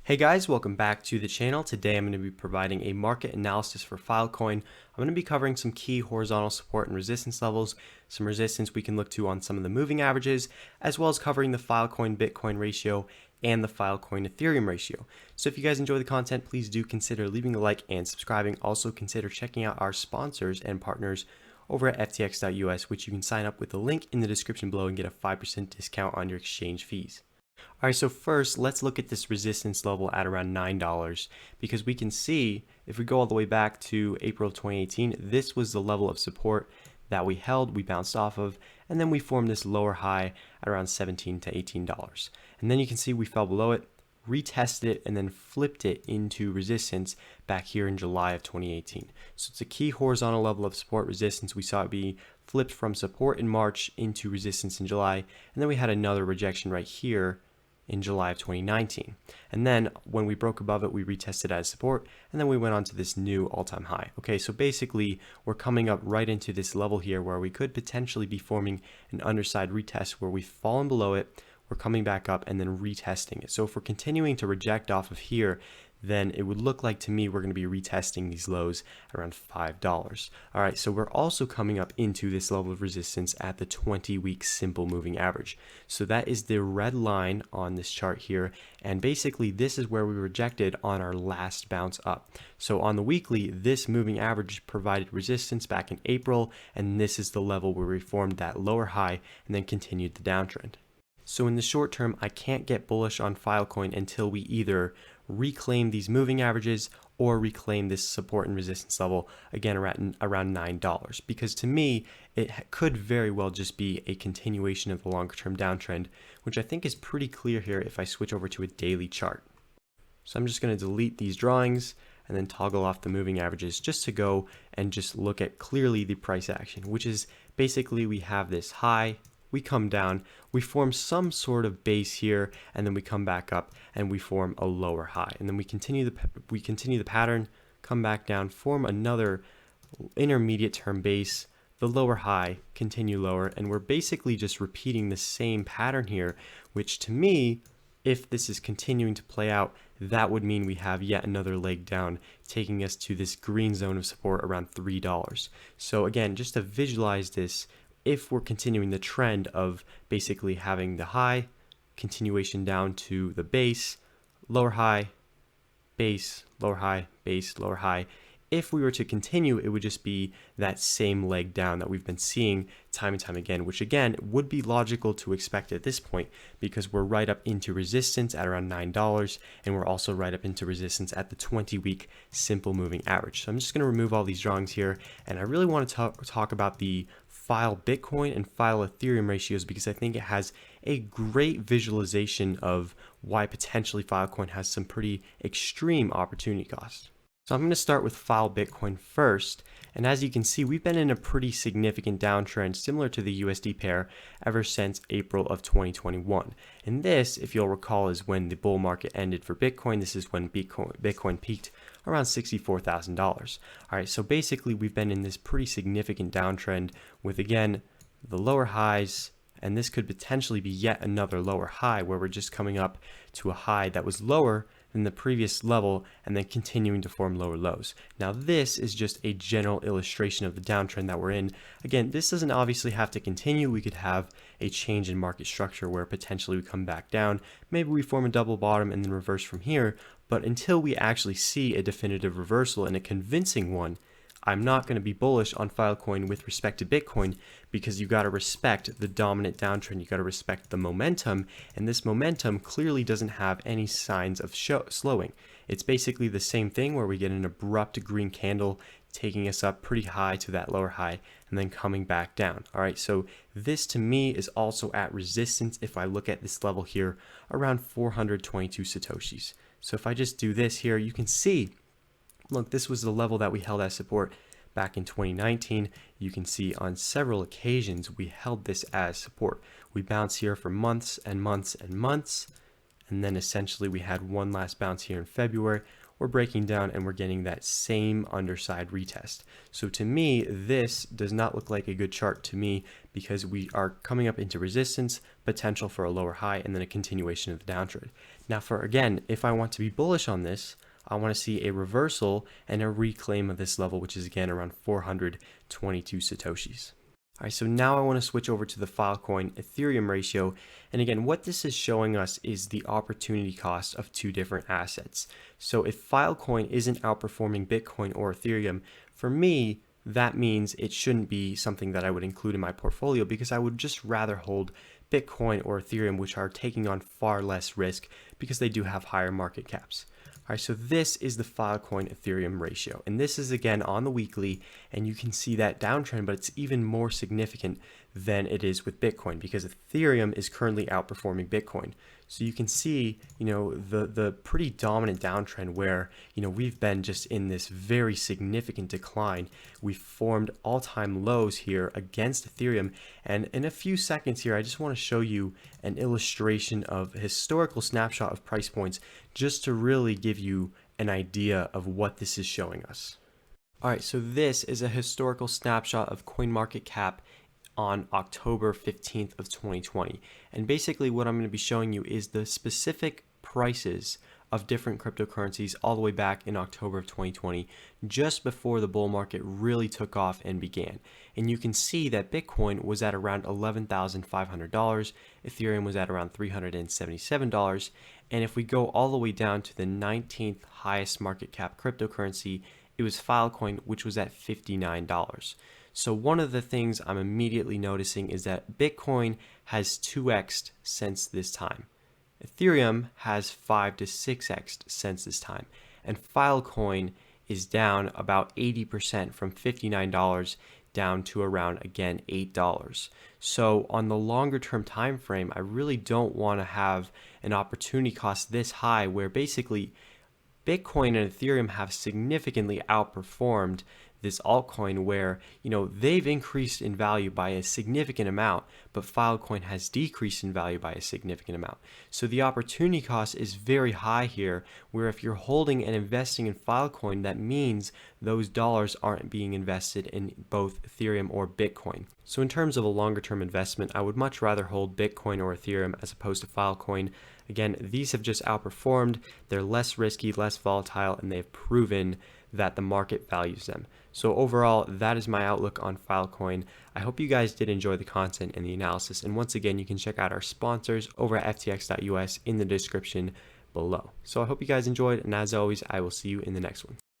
Hey guys, welcome back to the channel. Today I'm going to be providing a market analysis for Filecoin. I'm going to be covering some key horizontal support and resistance levels, some resistance we can look to on some of the moving averages, as well as covering the Filecoin Bitcoin ratio and the Filecoin Ethereum ratio. So if you guys enjoy the content, please do consider leaving a like and subscribing. Also consider checking out our sponsors and partners over at ftx.us, which you can sign up with the link in the description below and get a 5% discount on your exchange fees. All right, so first, let's look at this resistance level at around $9 because we can see if we go all the way back to April of 2018, this was the level of support that we held, we bounced off of, and then we formed this lower high at around $17 to $18. And then you can see we fell below it, retested it, and then flipped it into resistance back here in July of 2018. So it's a key horizontal level of support resistance. We saw it be flipped from support in March into resistance in July, and then we had another rejection right here in July of 2019. And then when we broke above it, we retested as support, and then we went on to this new all-time high. Okay, so basically we're coming up right into this level here where we could potentially be forming an underside retest where we've fallen below it, we're coming back up and then retesting it. So if we're continuing to reject off of here, then it would look like to me we're going to be retesting these lows around $5. All right, so we're also coming up into this level of resistance at the 20-week simple moving average. So that is the red line on this chart here, and basically this is where we rejected on our last bounce up. So on the weekly, this moving average provided resistance back in April, and this is the level where we formed that lower high and then continued the downtrend. So in the short term, I can't get bullish on Filecoin until we either reclaim these moving averages or reclaim this support and resistance level again around $9, because to me it could very well just be a continuation of the longer term downtrend, which I think is pretty clear here if I switch over to a daily chart. So I'm just going to delete these drawings and then toggle off the moving averages just to go and just look at clearly the price action, which is basically we have this high, we come down, we form some sort of base here, and then we come back up and we form a lower high, and then we continue the pattern, come back down, form another intermediate term base, the lower high, continue lower, and we're basically just repeating the same pattern here, which to me, if this is continuing to play out, that would mean we have yet another leg down, taking us to this green zone of support around $3. So again, just to visualize this, if we're continuing the trend of basically having the high, continuation down to the base, lower high, base, lower high, base, lower high, if we were to continue, it would just be that same leg down that we've been seeing time and time again, which again would be logical to expect at this point because we're right up into resistance at around $9, and we're also right up into resistance at the 20-week simple moving average. So I'm just going to remove all these drawings here, and I really want to talk about the File Bitcoin and File Ethereum ratios because I think it has a great visualization of why potentially Filecoin has some pretty extreme opportunity cost. So I'm going to start with File Bitcoin first, and as you can see, we've been in a pretty significant downtrend similar to the USD pair ever since April of 2021. And this, if you'll recall, is when the bull market ended for Bitcoin. This is when Bitcoin peaked around $64,000. All right, so basically we've been in this pretty significant downtrend with, again, the lower highs, and this could potentially be yet another lower high where we're just coming up to a high that was lower than the previous level and then continuing to form lower lows. Now this is just a general illustration of the downtrend that we're in. Again, this doesn't obviously have to continue. We could have a change in market structure where potentially we come back down. Maybe we form a double bottom and then reverse from here. But until we actually see a definitive reversal and a convincing one, I'm not going to be bullish on Filecoin with respect to Bitcoin because you got to respect the dominant downtrend. You got to respect the momentum, and this momentum clearly doesn't have any signs of slowing. It's basically the same thing where we get an abrupt green candle taking us up pretty high to that lower high and then coming back down. All right, so this to me is also at resistance if I look at this level here around 422 Satoshis. So if I just do this here, you can see, look, this was the level that we held as support back in 2019. You can see on several occasions we held this as support. We bounced here for months and months and months, and then essentially we had one last bounce here in February we're breaking down and we're getting that same underside retest. So to me, this does not look like a good chart to me because we are coming up into resistance, potential for a lower high, and then a continuation of the downtrend. Now again, if I want to be bullish on this, I want to see a reversal and a reclaim of this level, which is again around 422 Satoshis. All right, so now I want to switch over to the Filecoin Ethereum ratio. And again, what this is showing us is the opportunity cost of two different assets. So if Filecoin isn't outperforming Bitcoin or Ethereum, for me, that means it shouldn't be something that I would include in my portfolio because I would just rather hold Bitcoin or Ethereum, which are taking on far less risk because they do have higher market caps. All right, so this is the Filecoin Ethereum ratio, and this is again on the weekly, and you can see that downtrend, but it's even more significant than it is with Bitcoin because Ethereum is currently outperforming Bitcoin. So you can see, the pretty dominant downtrend where, we've been just in this very significant decline. We've formed all-time lows here against Ethereum. And in a few seconds here, I just want to show you an illustration of a historical snapshot of price points just to really give you an idea of what this is showing us. All right, so this is a historical snapshot of CoinMarketCap on October 15th of 2020. And basically what I'm going to be showing you is the specific prices of different cryptocurrencies all the way back in October of 2020, just before the bull market really took off and began. And you can see that Bitcoin was at around $11,500, Ethereum was at around $377, and if we go all the way down to the 19th highest market cap cryptocurrency, it was Filecoin, which was at $59. So one of the things I'm immediately noticing is that Bitcoin has 2x'd since this time. Ethereum has 5 to 6x'd since this time. And Filecoin is down about 80% from $59 down to around, again, $8. So on the longer term time frame, I really don't want to have an opportunity cost this high where basically Bitcoin and Ethereum have significantly outperformed this altcoin where, they've increased in value by a significant amount, but Filecoin has decreased in value by a significant amount. So the opportunity cost is very high here, where if you're holding and investing in Filecoin, that means those dollars aren't being invested in both Ethereum or Bitcoin. So in terms of a longer term investment, I would much rather hold Bitcoin or Ethereum as opposed to Filecoin. Again, these have just outperformed, they're less risky, less volatile, and they've proven that the market values them. So overall, that is my outlook on Filecoin. I hope you guys did enjoy the content and the analysis. And once again, you can check out our sponsors over at ftx.us in the description below. So I hope you guys enjoyed, and as always, I will see you in the next one.